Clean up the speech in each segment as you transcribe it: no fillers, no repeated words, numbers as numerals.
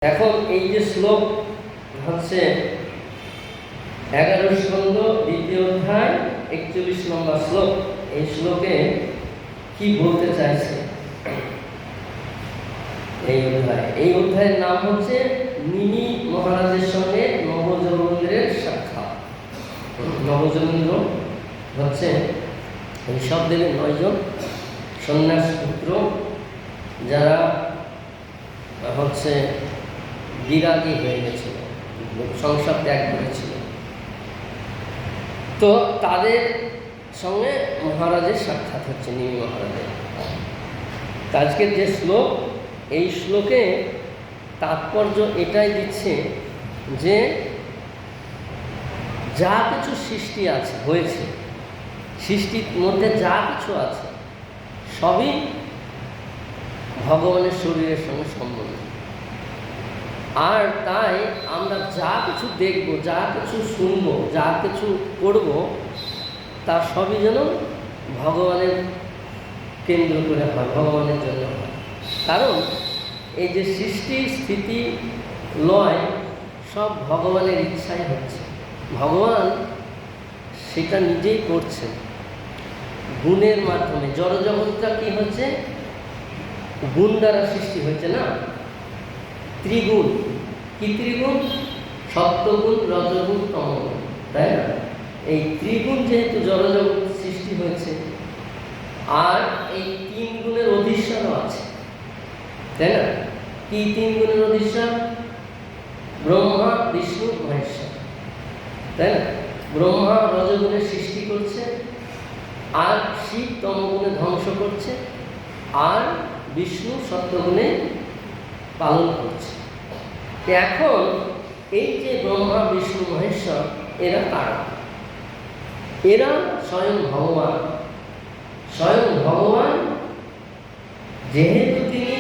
এখন এই যে শ্লোক হচ্ছে 11 স্কন্ধ 2য় অধ্যায় 41 নম্বর শ্লোক। এই শ্লোকে কি বলতে চাইছে এই অধ্যায়ের নাম হচ্ছে নিমি মহারাজের সঙ্গে নবযৌবনেন্দ্রের সাক্ষাৎ। নবযৌবনেন্দ্র হচ্ছে এই শব্দের 9 জন সন্ন্যাস পুত্র, যারা হচ্ছে বিরাগী হয়ে গেছিল, সংসার ত্যাগ করেছিল। তো তাদের সঙ্গে মহারাজের সাক্ষাৎ হচ্ছে, নিমি মহারাজের। আজকের যে শ্লোক, এই শ্লোকে তাৎপর্য এটাই দিচ্ছে যে যা কিছু সৃষ্টি আছে হয়েছে, সৃষ্টির মধ্যে যা কিছু আছে সবই ভগবানের শরীরের সঙ্গে সম্বন্ধ। আর তাই আমরা যা কিছু দেখব, যা কিছু শুনব, যা কিছু করব, তা সবই যেন ভগবানের কেন্দ্র করে হয়, ভগবানের জন্য হয়। কারণ এই যে সৃষ্টি স্থিতি লয় সব ভগবানের ইচ্ছাই হচ্ছে। ভগবান সেটা নিজেই করছে গুণের মাধ্যমে। জড়জগৎটা কি হচ্ছে? গুণ দ্বারা সৃষ্টি হচ্ছে না? ত্রিগুণ। কি ত্রিগুণ? সত্যগুণ, রজগুণ, তমগুণ, তাই না? এই ত্রিগুণ যেহেতু জড়জগৎ সৃষ্টি হয়েছে, আর এই 3 গুণের অধিষ্ঠানও আছে, তাই না? কি 3 গুণের অধিষ্ঠান? ব্রহ্মা, বিষ্ণু, মহেশ্বর, তাই না? ব্রহ্মা রজগুণের সৃষ্টি করছে, আর শিব তমগুণে ধ্বংস করছে, আর বিষ্ণু সত্যগুণে পালন করছে। এখন এই যে ব্রহ্মা, বিষ্ণু, মহেশ্বর, এরা কারা? এরা স্বয়ং ভগবান। স্বয়ং ভগবান যেহেতু তিনি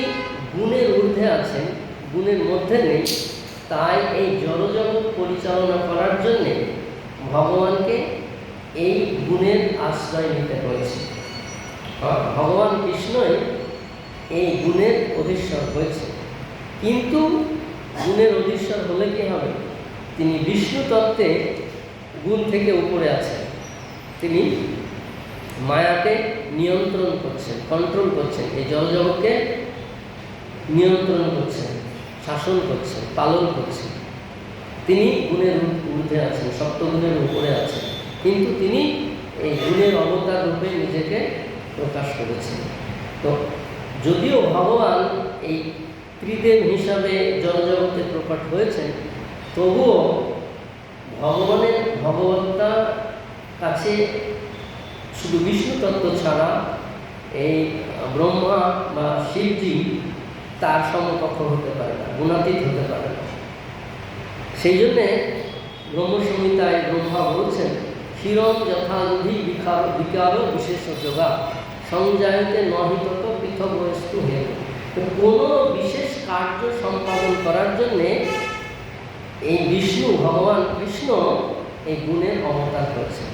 গুণের ঊর্ধ্বে আছেন, গুণের মধ্যে নেই, তাই এই জড়জগৎ পরিচালনা করার জন্যে ভগবানকে এই গুণের আশ্রয় নিতে হয়েছে। ভগবান কৃষ্ণই এই গুণের অধীশ্বর হয়েছে। কিন্তু গুণের অধীশ্বর হলে কি হবে? তিনি বিষ্ণু তত্ত্বে গুণ থেকে উপরে আছেন। তিনি মায়াকে নিয়ন্ত্রণ করছেন, কন্ট্রোল করছেন, এই জড়জগৎকে নিয়ন্ত্রণ করছেন, শাসন করছেন, পালন করছেন। তিনি গুণের ঊর্ধ্বে আছেন, সপ্তগুণের উপরে আছেন, কিন্তু তিনি এই গুণের অবতার রূপে নিজেকে প্রকাশ করেছেন। তো যদিও ভগবান এই ত্রিদেব হিসাবে জড়জগতে প্রকট হয়েছেন, তবুও ভগবানের ভগবত্তা কাছে শুধু বিষ্ণু তত্ত্ব ছাড়া এই ব্রহ্মা বা শিবজি তার সমকক্ষ হতে পারে না, গুণাতীত হতে পারে না। সেই জন্যে ব্রহ্মসংহিতায় ব্রহ্মা বলছেন, ক্ষীরম যথারুধি বিকার বিশেষ যোগা সংজায়তে নহিতত পৃথক বস্তু হেয়। কোনো বিশেষ কার্য সম্পাদন করার জন্যে এই বিষ্ণু, ভগবান কৃষ্ণ এই গুণের অবতার করেছে,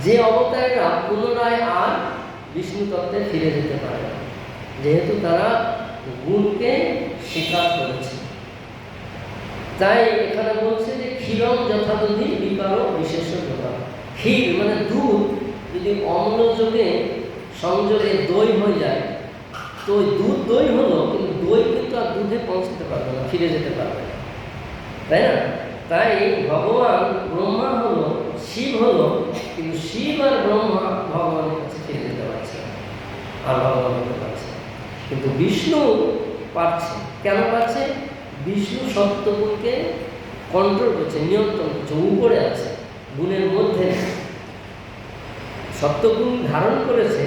যে অবতারেরা পুনরায় আর বিষ্ণু তত্ত্বে ফিরে যেতে পারে না, যেহেতু তারা গুণকে স্বীকার করেছে। তাই এখানে বলছে যে ক্ষীরম যথারুধি বিকার বিশেষ যোগা। ক্ষীর মানে দুধ যদি অম্ল যোগে সংযোগে দই হয়ে যায়, তো দুধ দই হলো, কিন্তু দই কিন্তু আর দুধে পৌঁছতে পারবে না, ফিরে যেতে পারবে না, তাই না? তাই ভগবান ব্রহ্মা হলো, শিব হলো, কিন্তু শিব আর ব্রহ্মা ভগবানের কাছে ফিরে যেতে পারছে না, আর ভগবান হতে পারছে। কিন্তু বিষ্ণু পারছে। কেন পারছে? বিষ্ণু সত্যগুণকে কন্ট্রোল করছে, নিয়ন্ত্রণ করছে, উপরে আছে, গুণের মধ্যে সত্যগুণ ধারণ করেছে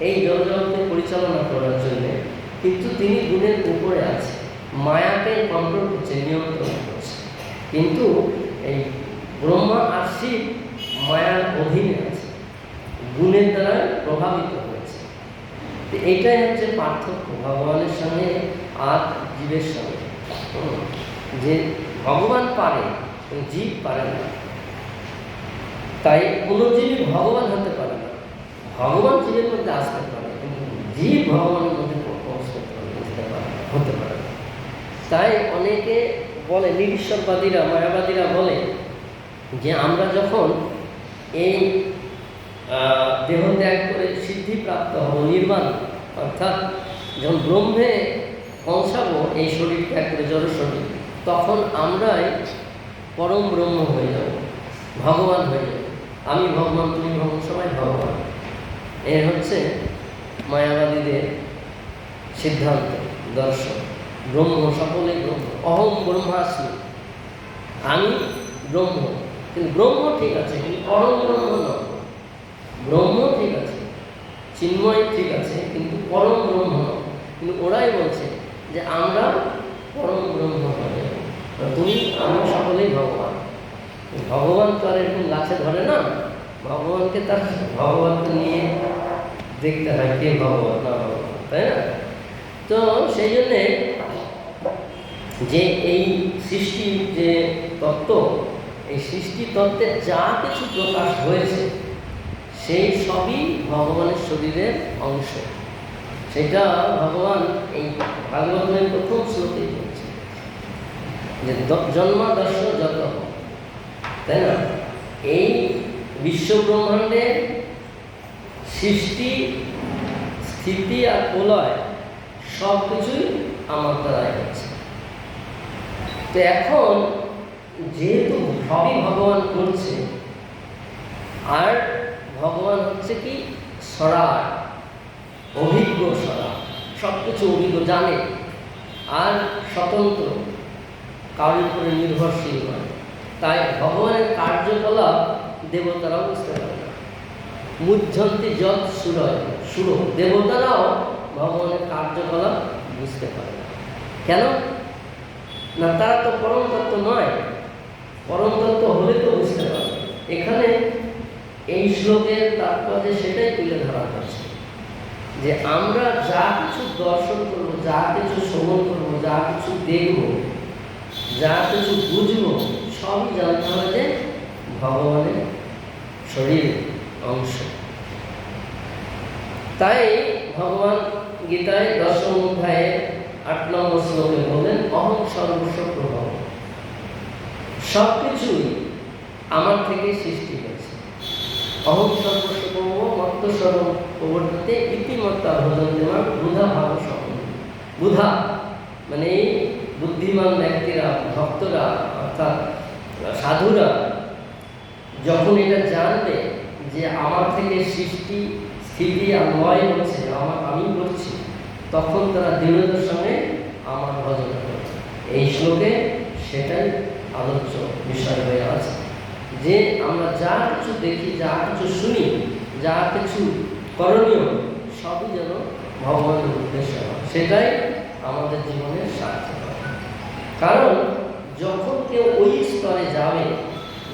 এই জড়জগৎকে পরিচালনা করার জন্য, কিন্তু তিনি গুণের উপরে আছে, মায়াকে কন্ট্রোল করছে, নিয়ন্ত্রণ করছে। কিন্তু এই ব্রহ্মা আর শিব মায়ার অধীনে আছে, গুণের দ্বারা প্রভাবিত হয়েছে। এইটাই হচ্ছে পার্থক্য ভগবানের সঙ্গে আর জীবের সঙ্গে, যে ভগবান পারে, জীব পারে না। তাই কোনো জীব ভগবান হতে পারে না। ভগবান জীবের মধ্যে আসতে পারে, কিন্তু জীব ভগবানের মধ্যে হতে পারে না। তাই অনেকে বলে, নিরীশ্বরবাদীরা, মায়াবাদীরা বলে যে আমরা যখন এই দেহ ত্যাগ করে সিদ্ধিপ্রাপ্ত হব, নির্বাণ, অর্থাৎ যখন ব্রহ্মে পৌঁছাবো এই শরীর ত্যাগ করে, জড় শরীর, তখন আমরাই পরম ব্রহ্ম হয়ে যাব, ভগবান হয়ে যাব। আমি ভগবান, তুমি ভগবান, সবাই ভগবান। এর হচ্ছে মায়াবাদীদের সিদ্ধান্ত, দর্শন। ব্রহ্ম, সকলেই ব্রহ্ম। অহম ব্রহ্মাস্মি, আমি ব্রহ্ম। কিন্তু ব্রহ্ম ঠিক আছে, কিন্তু পরম ব্রহ্ম নয়। ব্রহ্ম ঠিক আছে, চিন্ময় ঠিক আছে, কিন্তু পরম ব্রহ্ম নয়। কিন্তু ওরাই বলছে যে আমরা পরম ব্রহ্ম হয়ে যাব, তুমি আমি সকলেই ভগবান। ভগবান তো আর এরকম গাছে ধরে না, ভগবানকে তার ভগবানকে নিয়ে দেখতে হয় কে ভগবান না ভগবান, তাই না? তো সেই জন্যে যে এই সৃষ্টি যে তত্ত্ব, এই সৃষ্টি তত্ত্বে যা কিছু প্রকাশ হয়েছে সেই সবই ভগবানের শরীরের অংশ। সেটা ভগবান এই ভাগবতের প্রথম শ্লোকেই বলছে যে জন্মাদর্শ যত, তাই না? এই বিশ্বব্রহ্মাণ্ডের সৃষ্টি, স্থিতি আর প্রলয় সব কিছুই আমার দ্বারাই হচ্ছে। তো এখন যেহেতু সবই ভগবান করছে, আর ভগবান হচ্ছে কি সরার, অভিজ্ঞ সরার, সব কিছু অভিজ্ঞ, জানে, আর স্বতন্ত্র, কারোর উপরে নির্ভরশীল নয়। তাই ভগবানের কার্যকলাপ দেবতারাও বুঝতে পারে না। মুহ্যন্তি যৎ সুরয় সুর, দেবতারাও ভগবানের কার্যকলাপ বুঝতে পারে না। কেন না? তারা তো পরম তত্ত্ব নয়। পরম তত্ত্ব হলে তো বুঝতে পারবে। এখানে এই শ্লোকের তাৎপর্যে সেটাই তুলে ধরা হচ্ছে যে আমরা যা কিছু দর্শন করব, যা কিছু শ্রবণ করব, যা কিছু দেখব, যা কিছু বুঝব, সবই জানতে হবে যে ভগবানের শরীর অংশ। তাই ভগবান গীতায় 10ম অধ্যায়ে 8 নম্বর শ্লোকে বললেন, অহং সর্বস্ব প্রভব। সব কিছুই আমার থেকে সৃষ্টি হয়েছে। অহং সর্বস্ব প্রভব মত্ত সর্ব প্রবর্ততে ইতিমত্তা ভজন্তে মাং বুধা ভাব সম্পন্ন। বুধা মানে এই বুদ্ধিমান ব্যক্তিরা, ভক্তরা, অর্থাৎ সাধুরা যখন এটা জানবে যে আমার থেকে সৃষ্টি, স্থিতি আর লয় হচ্ছে, আমি করছি, তখন তারা দৃঢ়তার সঙ্গে আমার ভজন করছে। এই শ্লোকে সেটাই আলোচ্য বিষয় হয়ে আছে যে আমরা যা কিছু দেখি, যা কিছু শুনি, যা কিছু করণীয়, সবই যেন ভগবানের উদ্দেশ্য হয়, সেটাই আমাদের জীবনের সার্থক হয়। কারণ যখন কেউ ওই স্তরে যাবে,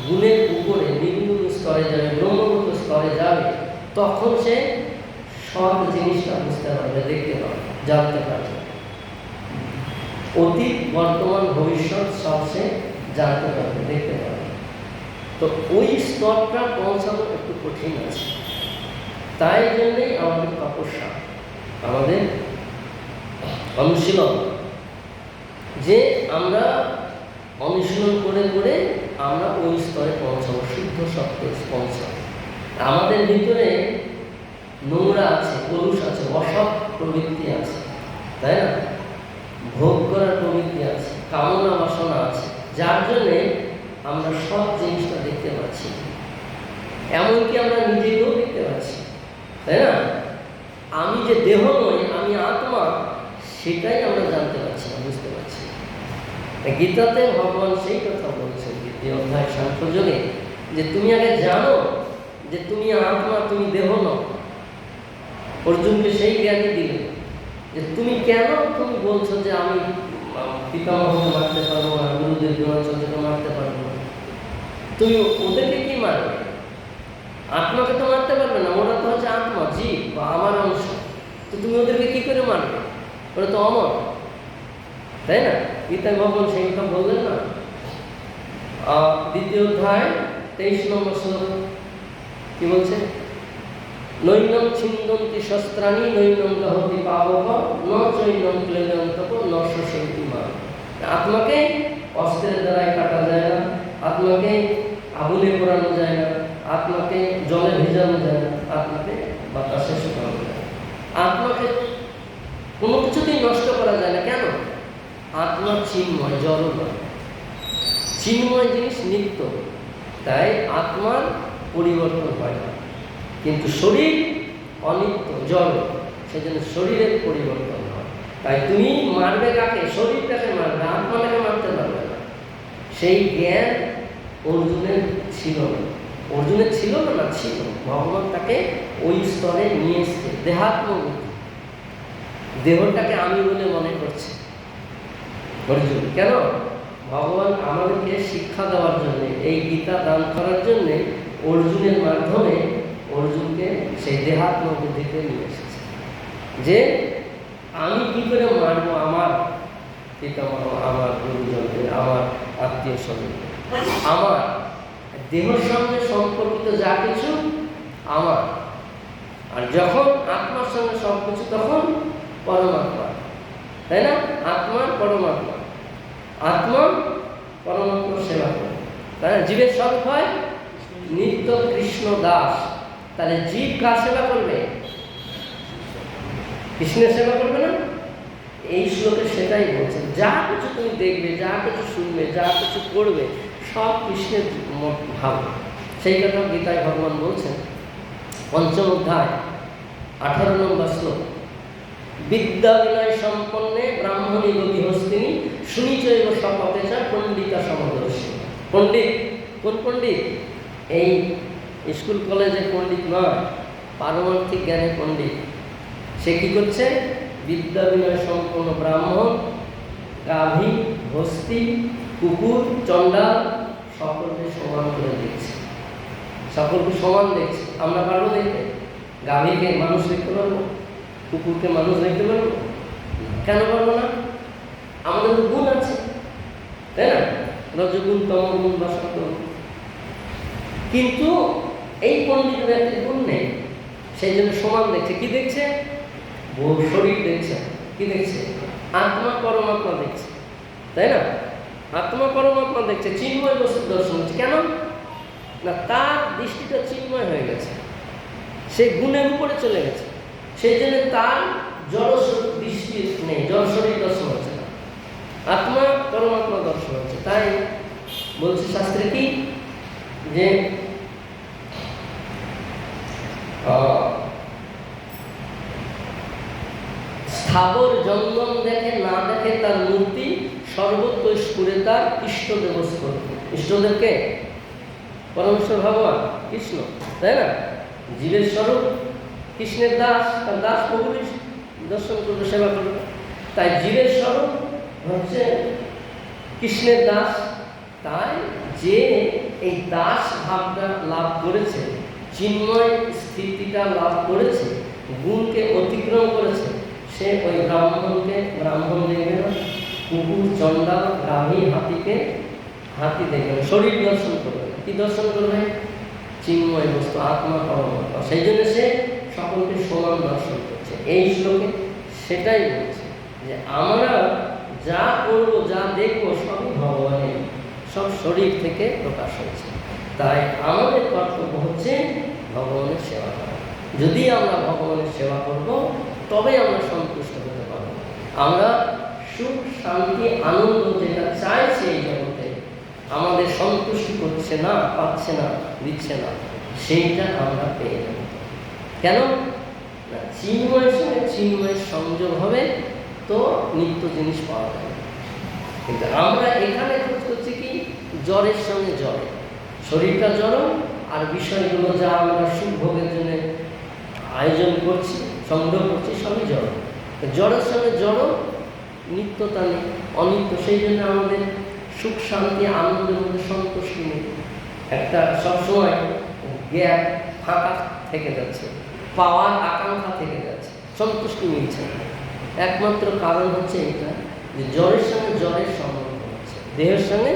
গুণের উপরে নির্গুণ স্তরে যাবে, ব্রহ্মগত স্তরে যাবে, তখন সে সব জিনিসটা বুঝতে পারবে, দেখতে পারবে, জানতে পারবে। অতীত, বর্তমান, ভবিষ্যৎ সব সে জানতে পারবে, দেখতে পারবে। তো ওই স্তরটা পৌঁছানো একটু কঠিন আছে। তাই জন্যেই আমাদের তপস্যা, আমাদের অনুশীলন, যে আমরা অনুশীলন করে করে আমরা ওই স্তরে পৌঁছাবো, শুদ্ধ সত্যে পৌঁছাবো। আমাদের ভিতরে নোংরা আছে, কলুষ আছে, অসৎ প্রবৃত্তি আছে, তাই না? ভোগ করার প্রবৃত্তি আছে, কামনা বাসনা আছে, যার জন্যে আমরা সব জিনিসটা দেখতে পাচ্ছি। এমনকি আমরা নিজেকেও দেখতে পাচ্ছি, তাই না? আমি যে দেহ নই, আমি আত্মা, সেটাই আমরা জানতে পারছি না, বুঝতে পারছি। গীতাতে ভগবান সেই কথা বলছেন, 2য় অধ্যায় সাংখ্যযোগে, যে তুমি আগে জানো যে তুমি আত্মা, তুমি দেহ নও। অর্জুনকে সেই জ্ঞানই দিলেন যে তুমি কেন তুমি বলছো যে আমি পিতামহকে মারতে পারবো না, গুরুদেব দ্রোণাচার্যকে মারতে পারবো না। তুমি ওদেরকে কি মারবে? আত্মাকে তো মারতে পারবে না, ওরা তো হচ্ছে আত্মা, জীব বা আমার অংশ। তো তুমি ওদেরকে কি করে মারবে? ওরা তো অমর, তাই না? গীতায় ভগবান সেই কথা বললেন না? 2য় অধ্যায় 23 নম্বর শ্লোক কি বলছে? নৈনম ছিন্দন্তি শস্ত্রাণি নৈনম দহতি পাবক ন চৈনম ক্লেদন্তপ ন শোষয়তি মা। আত্মাকে অস্ত্রের দ্বারাই কাটা যায় না, আত্মাকে আগুনে পোড়ানো যায় না, আত্মাকে জলে ভেজানো যায় না, আত্মাকে বাতাসে শুকানো যায় না, আত্মাকে কোনো কিছুতেই নষ্ট করা যায় না। কেন? আত্মা চিন্ময়, জড় নয়। চিন্ময় জিনিস নিত্য, তাই আত্মার পরিবর্তন হয় না। কিন্তু শরীর অনিত্য, জড়, সেজন্য শরীরের পরিবর্তন হয়। তাই তুমি মারবে কাকে? শরীরটাকে মারবে, আত্মাটাকে মারতে পারবে না। সেই জ্ঞান অর্জুনের ছিল না। অর্জুনের ছিল না, ছিল। ভগবান তাকে ওই স্তরে নিয়ে এসছে। দেহাত্মবুদ্ধি, দেহটাকে আমি বলে মনে করছে অর্জুন। কেন? ভগবান আমাদেরকে শিক্ষা দেওয়ার জন্য, এই গীতা দান করার জন্যে অর্জুনের মাধ্যমে অর্জুনকে সেই দেহাত্মবুদ্ধিতে নিয়ে এসেছে যে আমি কী করে মারবো আমার পিতামহ, আমার গুরুজনকে, আমার আত্মীয় স্বজনকে, আমার দেহের সঙ্গে সম্পর্কিত যা কিছু আমার। আর যখন আত্মার সঙ্গে সব কিছু, তখন পরমাত্মা, তাই না? আত্মার পরমাত্মা, আত্মা পরমাত্মার সেবা করে, তাই না? জীবের সব হয় নিত্য কৃষ্ণ দাস। তাহলে জীব কার সেবা করবে? কৃষ্ণের সেবা করবে না? এই শ্লোকে সেটাই বলছে। যা কিছু তুমি দেখবে, যা কিছু শুনবে, যা কিছু করবে, সব কৃষ্ণের ভাব। সেই কথা গীতায় ভগবান বলছেন, পঞ্চম অধ্যায় 18 নম্বর শ্লোক, বিদ্যা বিনয় সম্পন্নে ব্রাহ্মণী গতি হস্তিনী সুনিচৈব শপথেচা পণ্ডিতা সমদর্শী। পণ্ডিত, কোন পণ্ডিত? এই স্কুল কলেজের পণ্ডিত নয়, পারমার্থিক জ্ঞানের পণ্ডিত। সে কি করছে? বিদ্যা বিনয় সম্পন্ন ব্রাহ্মণ, গাভী, হস্তি, কুকুর, চণ্ডাল সকলকে সমান করে দেখছে, সকলকে সমান দেখছে। আমরা পারবো দেখতে? গাভীকে মানুষ দেখতে পারবো? কুকুরকে মানুষ দেখতে পারবো? কেন পারবো না? আমাদের গুণ আছে, তাই না? রজগুণ, তমগুণ বা সত্ত্বগুণ। কিন্তু এই পণ্ডিত ব্যক্তির গুণ নেই, সেই জন্য সমান দেখছে। কি দেখছে? শরীর দেখছে। কি দেখছে? আত্মা পরমাত্মা দেখছে, তাই না? আত্মা পরমাত্মা দেখছে, চিন্ময় বস্তুর দর্শন হচ্ছে। কেন না? তার দৃষ্টিটা চিন্ময় হয়ে গেছে, সে গুণের উপরে চলে গেছে। সেই জন্য তার জড় দৃষ্টি নেই, জড় শরীর দর্শন হচ্ছে না, আত্মা পরমাত্মা দর্শন হচ্ছে। তাই বলছে শাস্ত্রে কি, যে স্থাবর জঙ্গম দেখে না দেখে তার মূর্তি, সর্বত্র স্ফুরে তার ইষ্টদেব স্ফুরে। ইষ্টদেবকে পরমেশ্বর ভগবান কৃষ্ণ, তাই না? জীবের স্বরূপ কৃষ্ণের দাস, তার দাস প্রভুর দর্শন করবে, সেবা করবে। তাই জীবের স্বরূপ হচ্ছে কৃষ্ণের দাস। তাই যে এই দাস ভাবটা লাভ করেছে, চিন্ময় স্থিতিটা লাভ করেছে, গুণকে অতিক্রম করেছে, সে ওই ব্রাহ্মণকে ব্রাহ্মণ দেখবে না, কুকুর, চণ্ডাল, গাভী, হাতিকে হাতি দেখবে না, শরীর দর্শন করবে না। কি দর্শন করবে? চিন্ময় বস্তু, আত্মা পরমাত্মা। সেই জন্য সে সকলকে সমান দর্শন করছে। এই শ্লোকে সেটাই বলছে যে আমরা যা করব, যা দেখবো, সবই ভগবানের, সব শরীর থেকে প্রকাশ হয়েছে। তাই আমাদের কর্তব্য হচ্ছে ভগবানের সেবা করা। যদি আমরা ভগবানের সেবা করব, তবে আমরা সন্তুষ্ট হতে পারব। আমরা সুখ, শান্তি, আনন্দ যেটা চাইছি এই জগতে, আমাদের সন্তুষ্টি করছে না, পাচ্ছে না, দিচ্ছে না, সেইটা আমরা পেয়ে যাব। কেন না? চিন্ময়ের সঙ্গে চিন্ময়ের সংযোগ হবে, তো নিত্য জিনিস পাওয়া যাবে। কিন্তু আমরা এখানে খোঁজ করছি কি? জ্বরের সঙ্গে জ্বরে, শরীরটা জড়, আর বিষয়গুলো যা আমরা সুখ ভোগের জন্য আয়োজন করছি, সংগ্রহ করছি, সবই জড়। জড়ের সঙ্গে জড়, নিত্যতা নেই, অনিত্য। সেই জন্য আমাদের সুখ, শান্তি, আনন্দের মধ্যে সন্তুষ্টি নেই। একটা সবসময় গ্যাপ, ফাঁকা থেকে যাচ্ছে, পাওয়ার আকাঙ্ক্ষা থেকে যাচ্ছে, সন্তুষ্টি মিলছে না। একমাত্র কারণ হচ্ছে এটা, যে জড়ের সঙ্গে জড়ের সম্বন্ধ হচ্ছে, দেহের সঙ্গে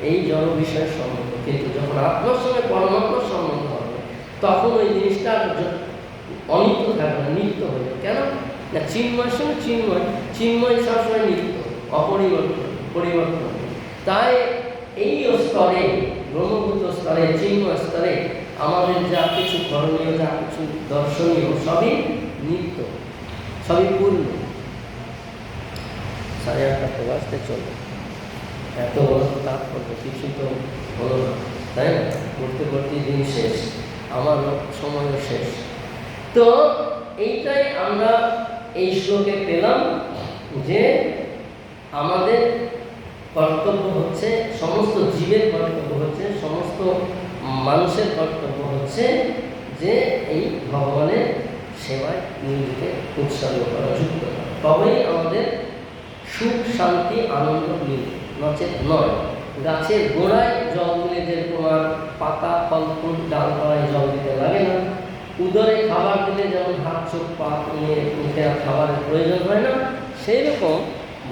এই জড় বিষয়ের সম্বন্ধ। কিন্তু যখন আত্মার সঙ্গে পরমাত্মার সম্বন্ধ হবে, তখন ওই জিনিসটা অনিত্য থাকবে না, নিত্য হবে। কেন না? চিন্ময়ের সঙ্গে চিন্ময়, চিন্ময় সবসময় নিত্য, অপরিবর্তন। পরিবর্তন নেই। তাই এই স্তরে, ব্রহ্মভূত স্তরে, চিন্ময় স্তরে আমাদের যা কিছু করণীয়, যা কিছু দর্শনীয়, সবই নিত্য, সবই পূর্ণ। 8:30 বাজতে চলবে, এত বড় তাৎপর্য কিছু তো হলো না, তাই না? করতে করতে দিন শেষ, আমার সময়ও শেষ। তো এইটাই আমরা এই শ্লোকে পেলাম যে আমাদের কর্তব্য হচ্ছে, সমস্ত জীবের কর্তব্য হচ্ছে, সমস্ত মানুষের কর্তব্য হচ্ছে যে এই ভগবানের সেবায় নিজেকে উৎসর্গ করা, যুক্ত করা। তবেই আমাদের সুখ, শান্তি, আনন্দ মিলবে, নচেত নয়। গাছের গোড়ায় জল দিলে যেরকম আর পাতা, ফল ফুল, ডালপালায় জল দিতে লাগে না, উদরে খাবার দিলে যেমন হাত চোখ পা নিয়ে মুখে আর খাবারের প্রয়োজন হয় না, সেই রকম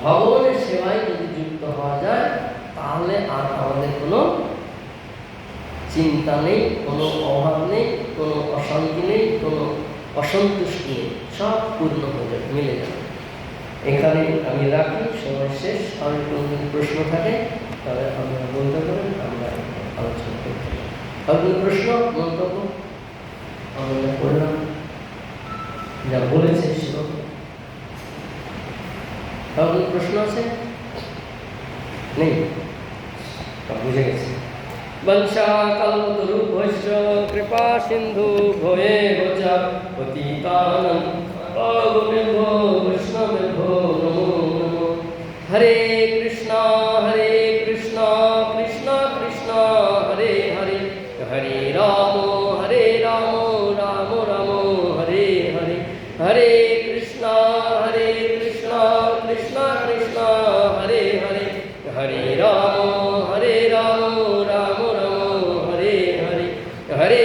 ভগবানের সেবায় যদি যুক্ত হওয়া যায় তাহলে আর আমাদের কোনো চিন্তা নেই, কোনো অভাব নেই, কোনো অশান্তি নেই, কোনো অসন্তুষ্টি নেই, সব পূর্ণ হয়ে যাবে, মিলে যাবে। এখানে আমি রাখি, সময় শেষ। আর কোনো যদি প্রশ্ন থাকে তাহলে আপনারা বলতে পারেন, আমরা আলোচনা করতে পারি। আর কোনো প্রশ্ন, মন্তব্য? আমরা বললাম যা বলেছে সেরকম। আর কোনো প্রশ্ন আছে? নেই? বুঝে গেছি। वंशाकल्पतरुभ्यश्च कृपा सिन्धु भवेव च पतितानां पावनेभ्यो वैष्णवेभ्यो नमो नमो। हरे कृष्णा कृष्णा कृष्णा हरे हरे, हरे राम राम राम हरे हरे। हरे कृष्णा कृष्णा कृष्णा हरे हरे, हरे राम राम राम हरे हरे। हरे